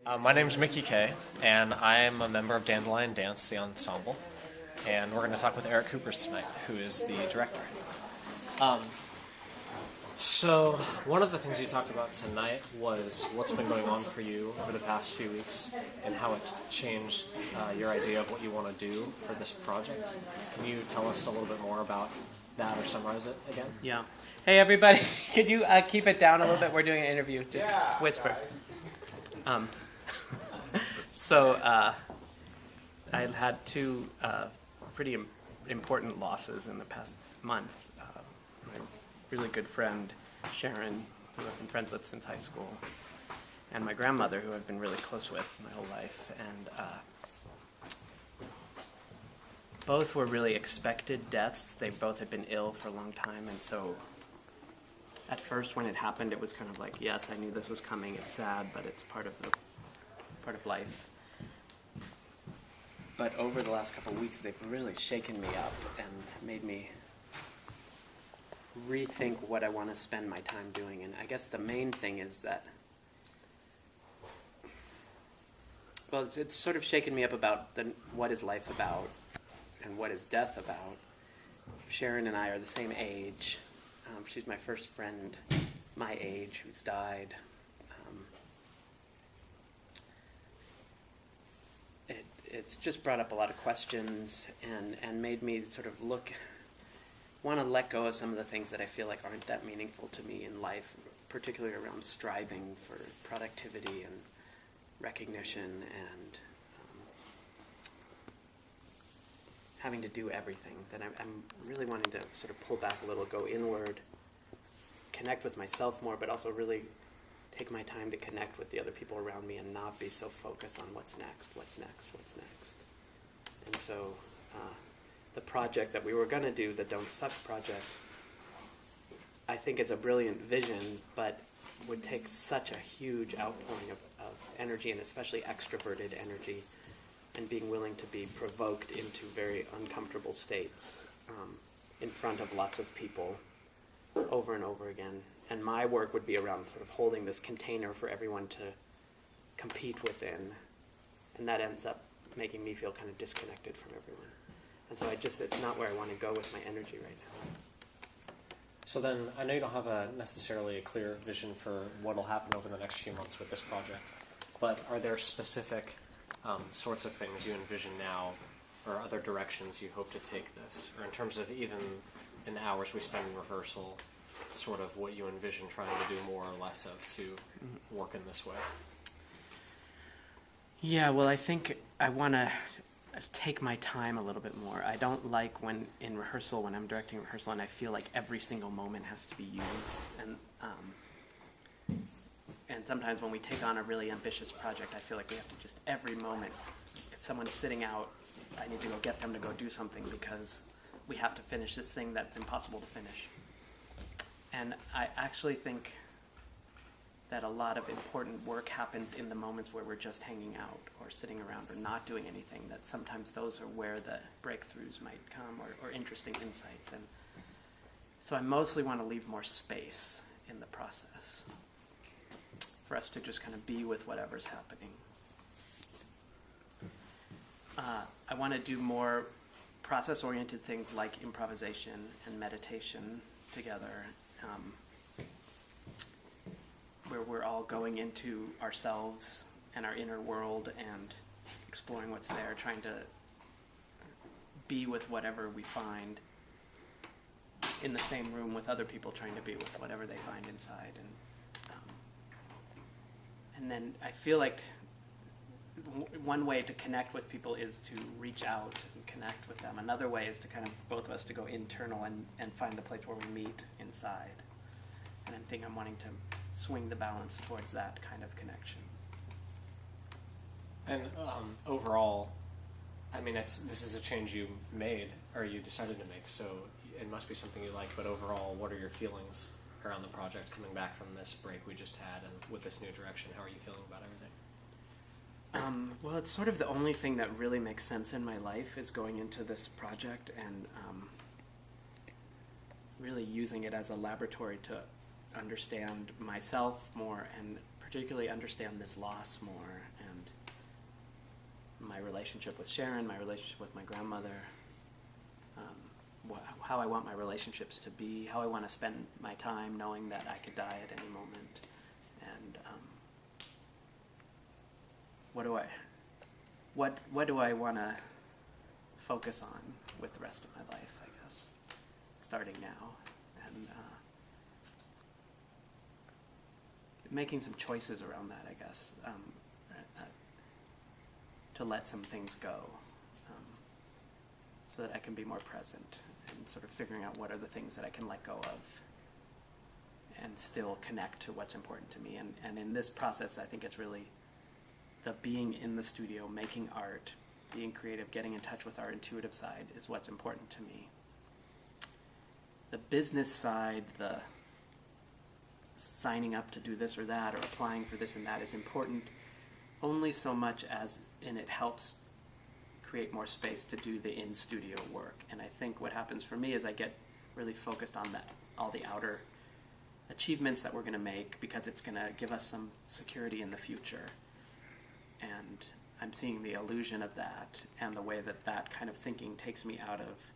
My name's Mickey Kay, and I'm a member of Dandelion Dance, the ensemble, and we're going to talk with Eric Kupers tonight, who is the director. So one of the things you talked about tonight was what's been going on for you over the past few weeks and how it changed your idea of what you want to do for this project. Can you tell us a little bit more about that or summarize it again? Yeah. Hey, everybody. Could you keep it down a little bit? We're doing an interview. Just whisper. So I had two pretty important losses in the past month. My really good friend, Sharon, who I've been friends with since high school, and my grandmother, who I've been really close with my whole life. And both were really expected deaths. They both had been ill for a long time, and so at first when it happened, it was kind of like, yes, I knew this was coming. It's sad, but it's part of life. But over the last couple of weeks, they've really shaken me up and made me rethink what I want to spend my time doing. And I guess the main thing is that, well, it's sort of shaken me up about what is life about and what is death about. Sharon and I are the same age. She's my first friend my age who's died. It's just brought up a lot of questions and made me sort of want to let go of some of the things that I feel like aren't that meaningful to me in life, particularly around striving for productivity and recognition and having to do everything. That I'm really wanting to sort of pull back a little, go inward, connect with myself more, but also really take my time to connect with the other people around me and not be so focused on what's next. And so the project that we were going to do, the Don't Suck project, I think is a brilliant vision, but would take such a huge outpouring of energy, and especially extroverted energy, and being willing to be provoked into very uncomfortable states in front of lots of people over and over again. And my work would be around sort of holding this container for everyone to compete within, and that ends up making me feel kind of disconnected from everyone. And so it's not where I want to go with my energy right now. So then, I know you don't have necessarily a clear vision for what will happen over the next few months with this project, but are there specific sorts of things you envision now, or other directions you hope to take this, or in terms of even in the hours we spend in rehearsal, sort of what you envision trying to do more or less of to work in this way? Yeah, well, I think I want to take my time a little bit more. I don't like when I'm directing rehearsal, and I feel like every single moment has to be used. And sometimes when we take on a really ambitious project, I feel like we have to just every moment, if someone's sitting out, I need to go get them to go do something because we have to finish this thing that's impossible to finish. And I actually think that a lot of important work happens in the moments where we're just hanging out or sitting around or not doing anything, that sometimes those are where the breakthroughs might come, or interesting insights. And so I mostly want to leave more space in the process for us to just kind of be with whatever's happening. I want to do more process-oriented things like improvisation and meditation together, where we're all going into ourselves and our inner world and exploring what's there, trying to be with whatever we find in the same room with other people, trying to be with whatever they find inside. And then I feel like one way to connect with people is to reach out and connect with them. Another way is to kind of, both of us, to go internal and find the place where we meet inside. And I think I'm wanting to swing the balance towards that kind of connection. And overall, I mean, this is a change you made, or you decided to make, so it must be something you like, but overall, what are your feelings around the project coming back from this break we just had, and with this new direction? How are you feeling about everything? Well, it's sort of the only thing that really makes sense in my life is going into this project and really using it as a laboratory to understand myself more, and particularly understand this loss more, my relationship with Sharon, my relationship with my grandmother, how I want my relationships to be, how I want to spend my time knowing that I could die at any moment, and what do I want to focus on with the rest of my life, I guess, starting now, and making some choices around that, I guess, to let some things go, so that I can be more present, and sort of figuring out what are the things that I can let go of and still connect to what's important to me. And in this process, I think it's really the being in the studio, making art, being creative, getting in touch with our intuitive side is what's important to me. The business side, the signing up to do this or that, or applying for this and that is important only so much as it helps create more space to do the in-studio work. And I think what happens for me is I get really focused on that, all the outer achievements that we're going to make, because it's going to give us some security in the future. And I'm seeing the illusion of that, and the way that that kind of thinking takes me out of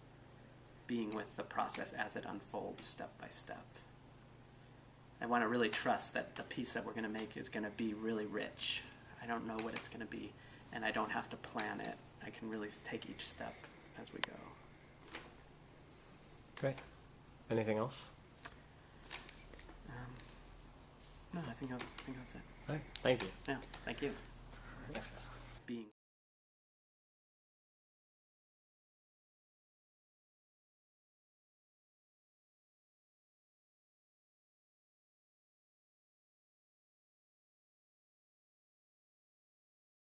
being with the process as it unfolds step by step. I want to really trust that the piece that we're going to make is going to be really rich. I don't know what it's going to be, and I don't have to plan it. I can really take each step as we go. Great. Anything else? No, I think that's it. All right. Thank you. Yeah, thank you. Thanks, guys.